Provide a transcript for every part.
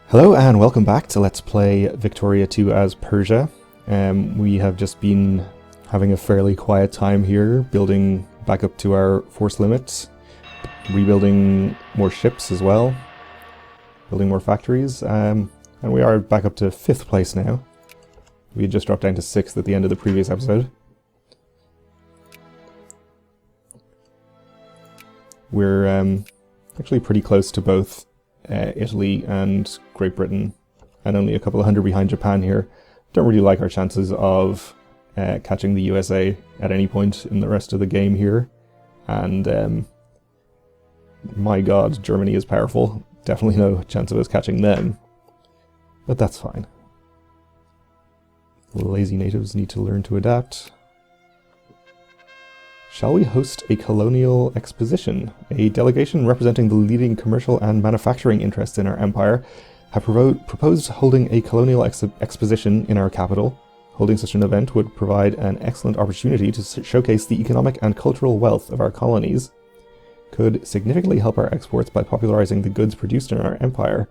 Hello and welcome back to Let's Play Victoria 2 as Persia. We have just been having a fairly quiet time here, building back up to our force limits, rebuilding more ships as well, building more factories, and we are back up to 5th place now. We had just dropped down to 6th at the end of the previous episode. We're actually pretty close to both Italy and Great Britain, and only a couple of hundred behind Japan here. Don't really like our chances of catching the USA at any point in the rest of the game here. And my god, Germany is powerful. Definitely no chance of us catching them. But that's fine. Lazy natives need to learn to adapt. Shall we host a colonial exposition? A delegation representing the leading commercial and manufacturing interests in our empire have proposed holding a colonial exposition in our capital. Holding such an event would provide an excellent opportunity to showcase the economic and cultural wealth of our colonies. Could significantly help our exports by popularizing the goods produced in our empire,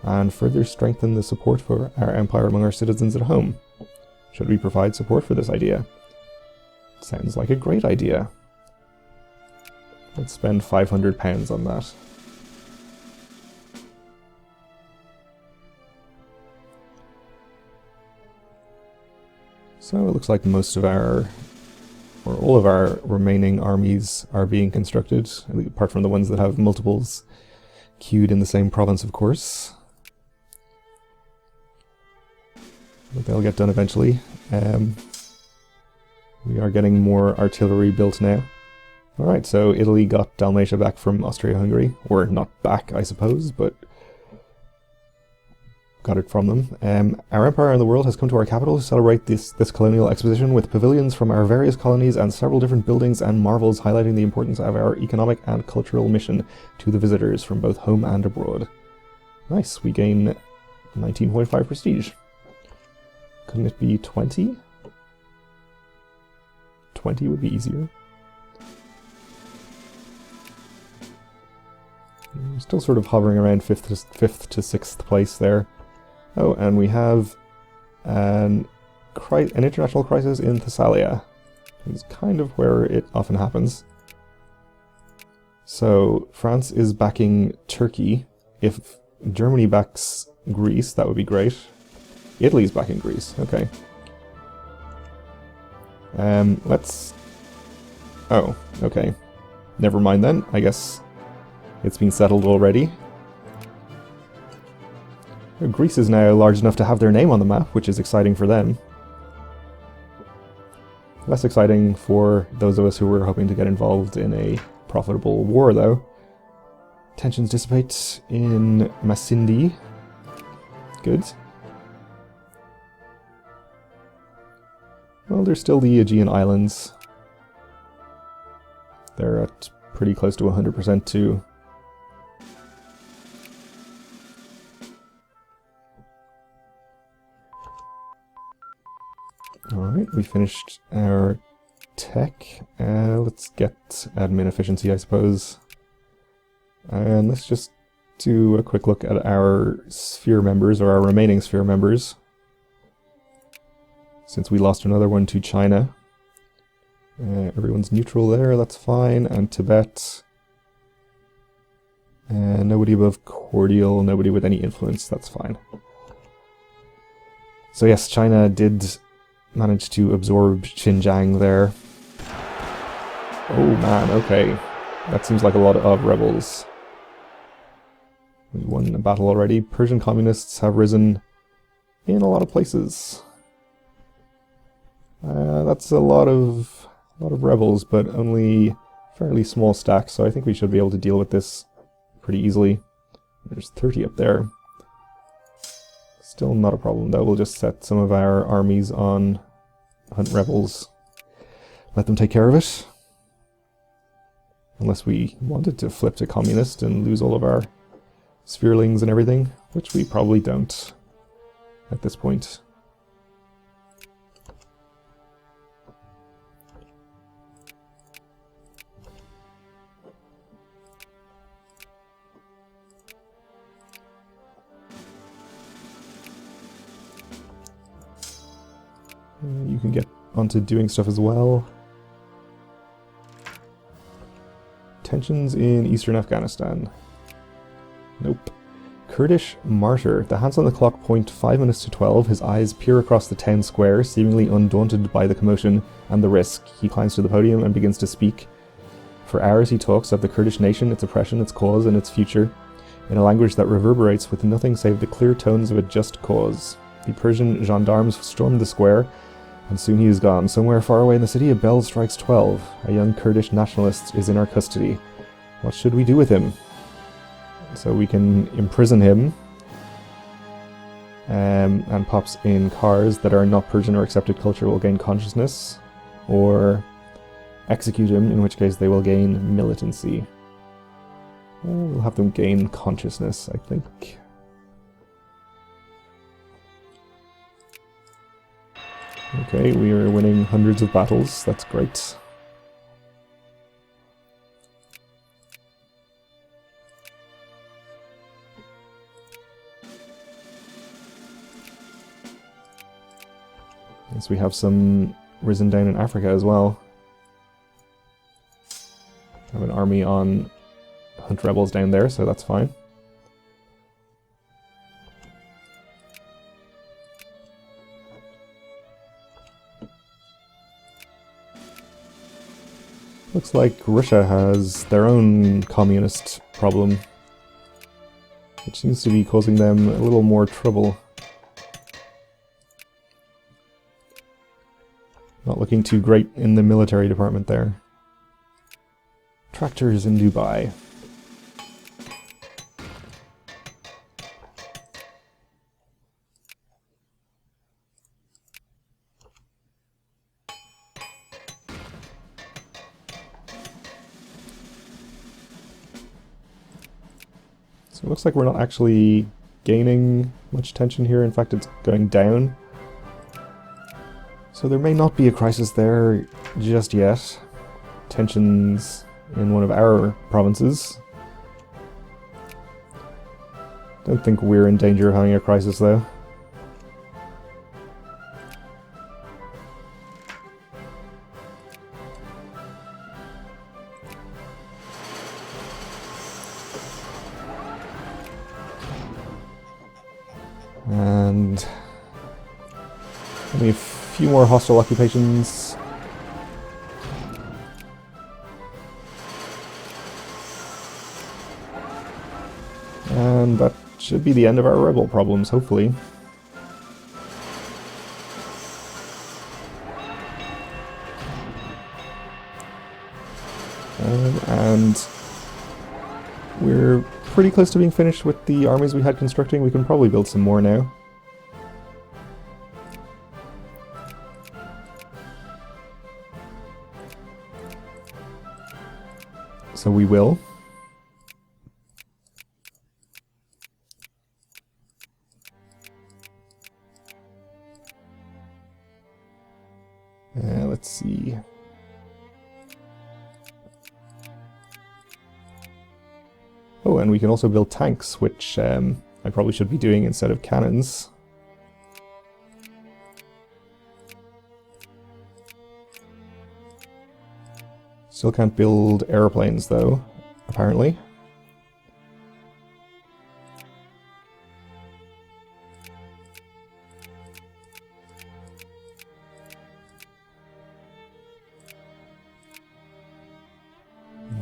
and further strengthen the support for our empire among our citizens at home. Should we provide support for this idea? Sounds like a great idea. Let's spend £500 on that. So it looks like most of our, or all of our remaining armies are being constructed, apart from the ones that have multiples queued in the same province, of course. But they'll get done eventually. We are getting more artillery built now. Alright, so Italy got Dalmatia back from Austria-Hungary. Or not back, I suppose, but got it from them. Our empire in the world has come to our capital to celebrate this colonial exposition with pavilions from our various colonies and several different buildings and marvels highlighting the importance of our economic and cultural mission to the visitors from both home and abroad. Nice, we gain 19.5 prestige. Couldn't it be 20? 20 would be easier. We're still sort of hovering around 5th to 6th place there. Oh, and we have an international crisis in Thessalia. It's kind of where it often happens. So, France is backing Turkey. If Germany backs Greece, that would be great. Italy's backing Greece, okay. Let's... Oh, okay. Never mind then. I guess it's been settled already. Greece is now large enough to have their name on the map, which is exciting for them. Less exciting for those of us who were hoping to get involved in a profitable war, though. Tensions dissipate in Masindi. Good. Well, there's still the Aegean Islands. They're at pretty close to 100% too. Alright, we finished our tech. Let's get admin efficiency, I suppose. And let's just do a quick look at our sphere members, or our remaining sphere members. Since we lost another one to China. Everyone's neutral there, that's fine. And Tibet. Nobody above cordial, nobody with any influence, that's fine. So yes, China did manage to absorb Xinjiang there. Oh man, okay. That seems like a lot of rebels. We won a battle already. Persian communists have risen in a lot of places. That's a lot of rebels, but only fairly small stacks, so I think we should be able to deal with this pretty easily. There's 30 up there. Still not a problem though, we'll just set some of our armies on hunt rebels. Let them take care of it. Unless we wanted to flip to communist and lose all of our spherelings and everything, which we probably don't at this point. You can get onto doing stuff as well. Tensions in eastern Afghanistan. Nope. Kurdish martyr. The hands on the clock point 5 minutes to 12. His eyes peer across the town square, seemingly undaunted by the commotion and the risk. He climbs to the podium and begins to speak. For hours he talks of the Kurdish nation, its oppression, its cause, and its future, in a language that reverberates with nothing save the clear tones of a just cause. The Persian gendarmes storm the square, and soon he is gone. Somewhere far away in the city, a bell strikes 12. A young Kurdish nationalist is in our custody. What should we do with him? So we can imprison him, and pops in cars that are not Persian or accepted culture will gain consciousness, or execute him, in which case they will gain militancy. We'll have them gain consciousness, I think. Okay, we are winning hundreds of battles, that's great. Yes, we have some risen down in Africa as well. I have an army on hunt rebels down there, so that's fine. Looks like Russia has their own communist problem, which seems to be causing them a little more trouble. Not looking too great in the military department there. Tractors in Dubai. So it looks like we're not actually gaining much tension here. In fact, it's going down. So there may not be a crisis there just yet. Tensions in one of our provinces. Don't think we're in danger of having a crisis though. And only a few more hostile occupations. And that should be the end of our rebel problems, hopefully. And we're pretty close to being finished with the armies we had constructing. We can probably build some more now. So we will. Let's see. Oh, and we can also build tanks, which I probably should be doing instead of cannons. Still can't build airplanes, though, apparently.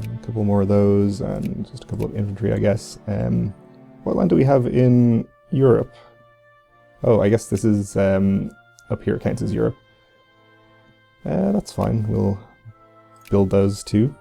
A couple more of those, and just a couple of infantry, I guess. What land do we have in Europe? Oh, I guess this is up here, counts as Europe. That's fine, we'll build those too.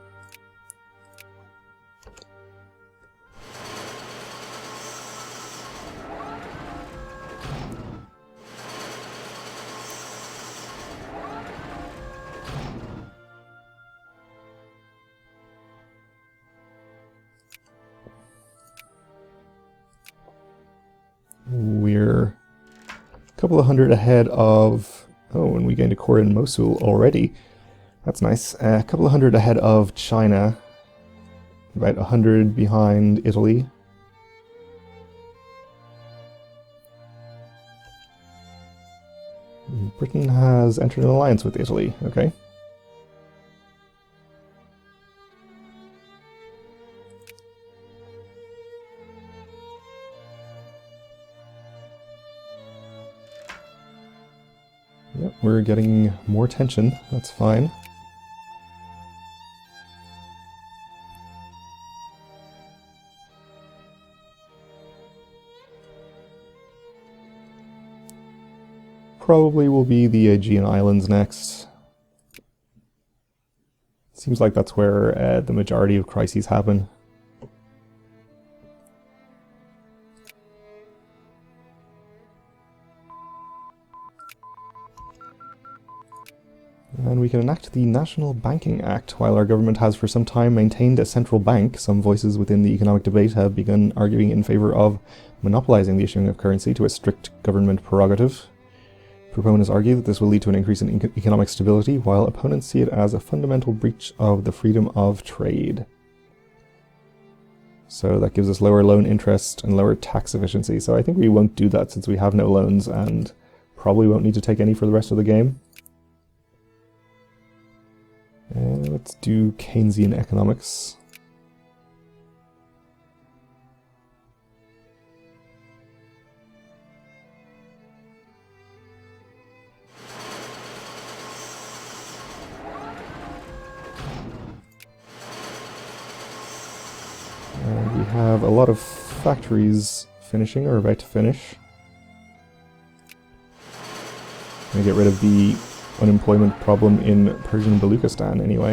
We're a couple of hundred ahead of... Oh, and we gained a core in Mosul already. That's nice. A couple of hundred ahead of China. About 100 behind Italy. Britain has entered an alliance with Italy, okay. Yep, we're getting more tension, that's fine. Probably will be the Aegean Islands next. Seems like that's where the majority of crises happen. And we can enact the National Banking Act. While our government has for some time maintained a central bank, some voices within the economic debate have begun arguing in favour of monopolising the issuing of currency to a strict government prerogative. Proponents argue that this will lead to an increase in economic stability, while opponents see it as a fundamental breach of the freedom of trade. So that gives us lower loan interest and lower tax efficiency. So I think we won't do that since we have no loans and probably won't need to take any for the rest of the game. Let's do Keynesian economics. And we have a lot of factories finishing or about to finish. I'm gonna get rid of the unemployment problem in Persian Baluchistan anyway.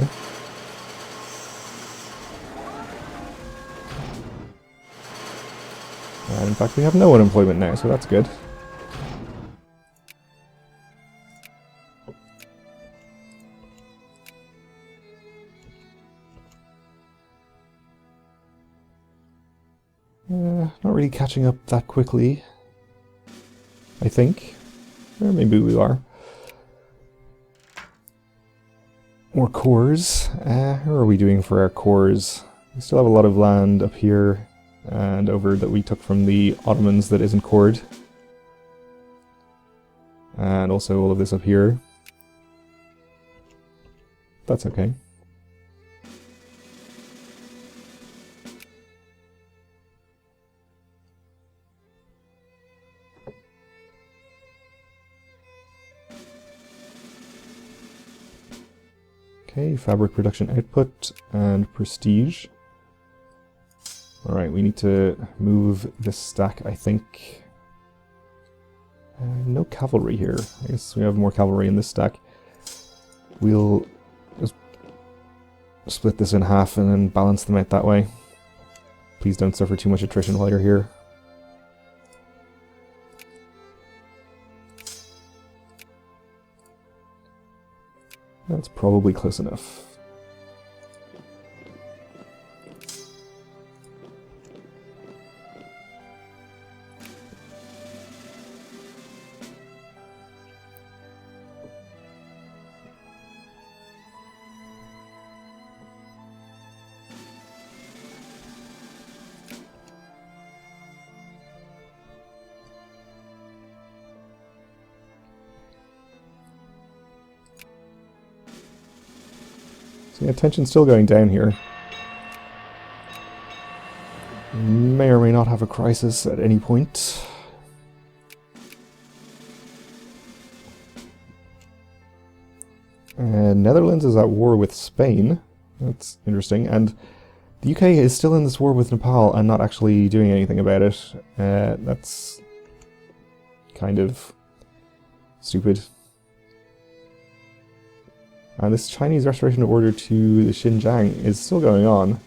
And in fact we have no unemployment now, so that's good. Not really catching up that quickly, I think. Or maybe we are. More cores. How are we doing for our cores? We still have a lot of land up here and over that we took from the Ottomans that isn't cored. And also all of this up here. That's okay. Okay, fabric production output and prestige. Alright, we need to move this stack, I think. No cavalry here. I guess we have more cavalry in this stack. We'll just split this in half and then balance them out that way. Please don't suffer too much attrition while you're here. That's probably close enough. So yeah, tension's still going down here. May or may not have a crisis at any point. Netherlands is at war with Spain. That's interesting. And the UK is still in this war with Nepal and not actually doing anything about it. That's kind of stupid. And this Chinese restoration of order to the Xinjiang is still going on.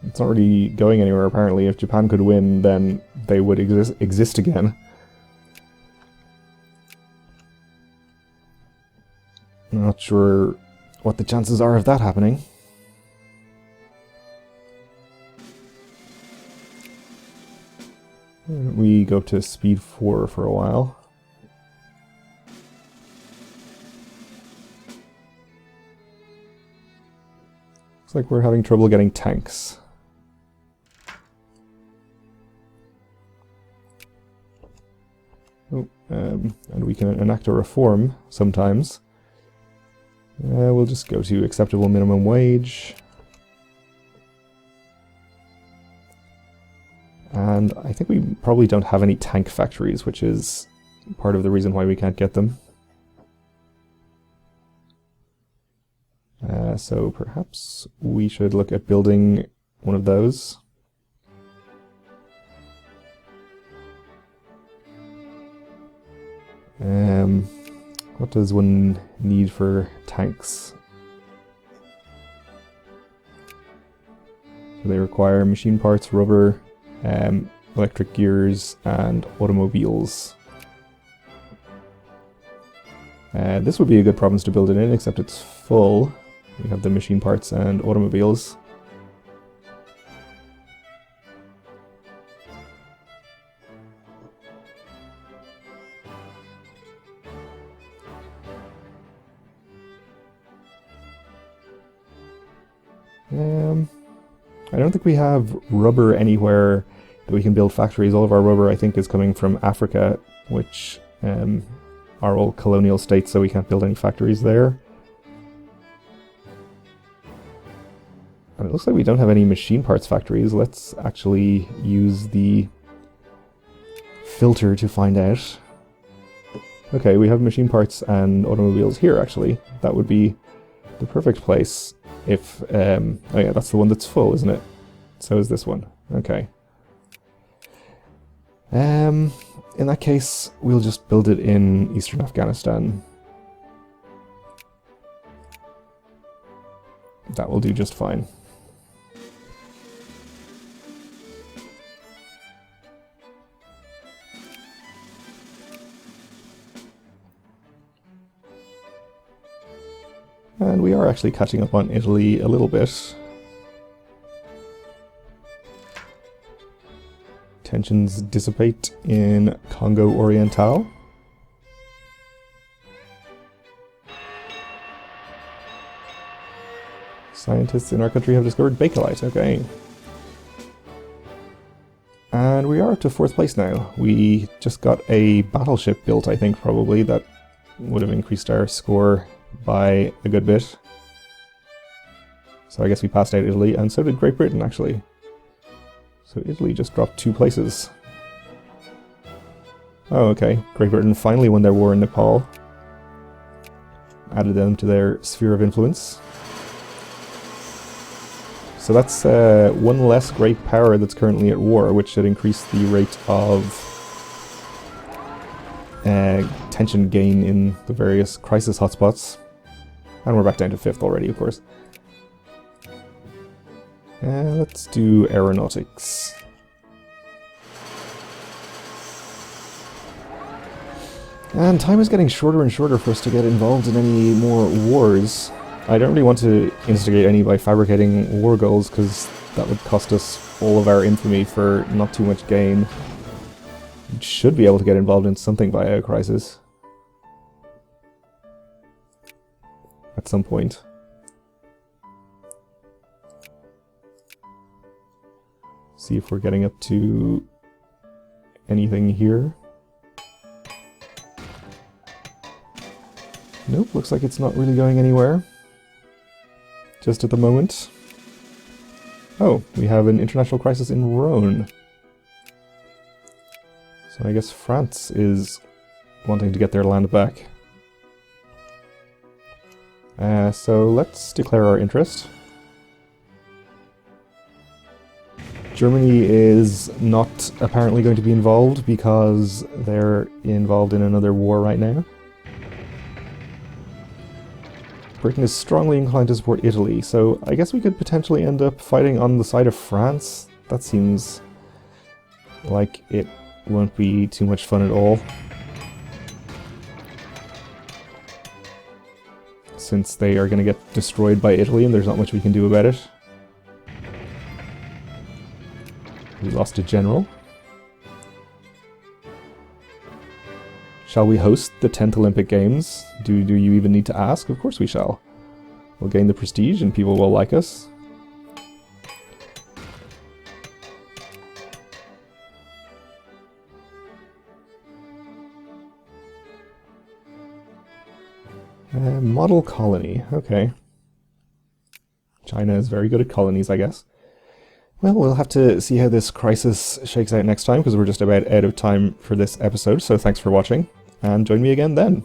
It's not really going anywhere, apparently. If Japan could win, then they would exist again. I'm not sure what the chances are of that happening. We go to speed 4 for a while. Looks like we're having trouble getting tanks. and we can enact a reform sometimes. We'll just go to acceptable minimum wage. And I think we probably don't have any tank factories, which is part of the reason why we can't get them. So perhaps we should look at building one of those. What does one need for tanks? So they require machine parts, rubber, electric gears, and automobiles. This would be a good province to build it in, except it's full. We have the machine parts and automobiles. I don't think we have rubber anywhere that we can build factories. All of our rubber, I think, is coming from Africa, which are all colonial states, so we can't build any factories there. And it looks like we don't have any machine parts factories. Let's actually use the filter to find out. Okay, we have machine parts and automobiles here, actually. That would be the perfect place if... oh yeah, that's the one that's full, isn't it? So is this one. Okay. In that case, we'll just build it in eastern Afghanistan. That will do just fine. And we are actually catching up on Italy a little bit. Tensions dissipate in Congo Oriental. Scientists in our country have discovered bakelite, okay. And we are up to 4th place now. We just got a battleship built, I think, probably, that would have increased our score by a good bit. So I guess we passed out Italy, and so did Great Britain, actually. So Italy just dropped 2 places. Oh, okay. Great Britain finally won their war in Nepal. Added them to their sphere of influence. So that's one less great power that's currently at war, which should increase the rate of tension gain in the various crisis hotspots. And we're back down to 5th already, of course. Let's do aeronautics. And time is getting shorter and shorter for us to get involved in any more wars. I don't really want to instigate any by fabricating war goals, because that would cost us all of our infamy for not too much gain. We should be able to get involved in something by a crisis. At some point. See if we're getting up to anything here. Nope, looks like it's not really going anywhere. Just at the moment. Oh, we have an international crisis in Rhone. So I guess France is wanting to get their land back. So let's declare our interest. Germany is not apparently going to be involved because they're involved in another war right now. Britain is strongly inclined to support Italy, so I guess we could potentially end up fighting on the side of France. That seems like it won't be too much fun at all. Since they are going to get destroyed by Italy and there's not much we can do about it. We lost a general. Shall we host the 10th Olympic Games? Do you even need to ask? Of course we shall. We'll gain the prestige and people will like us. Model colony, okay. China is very good at colonies, I guess. Well, we'll have to see how this crisis shakes out next time, because we're just about out of time for this episode, so thanks for watching, and join me again then.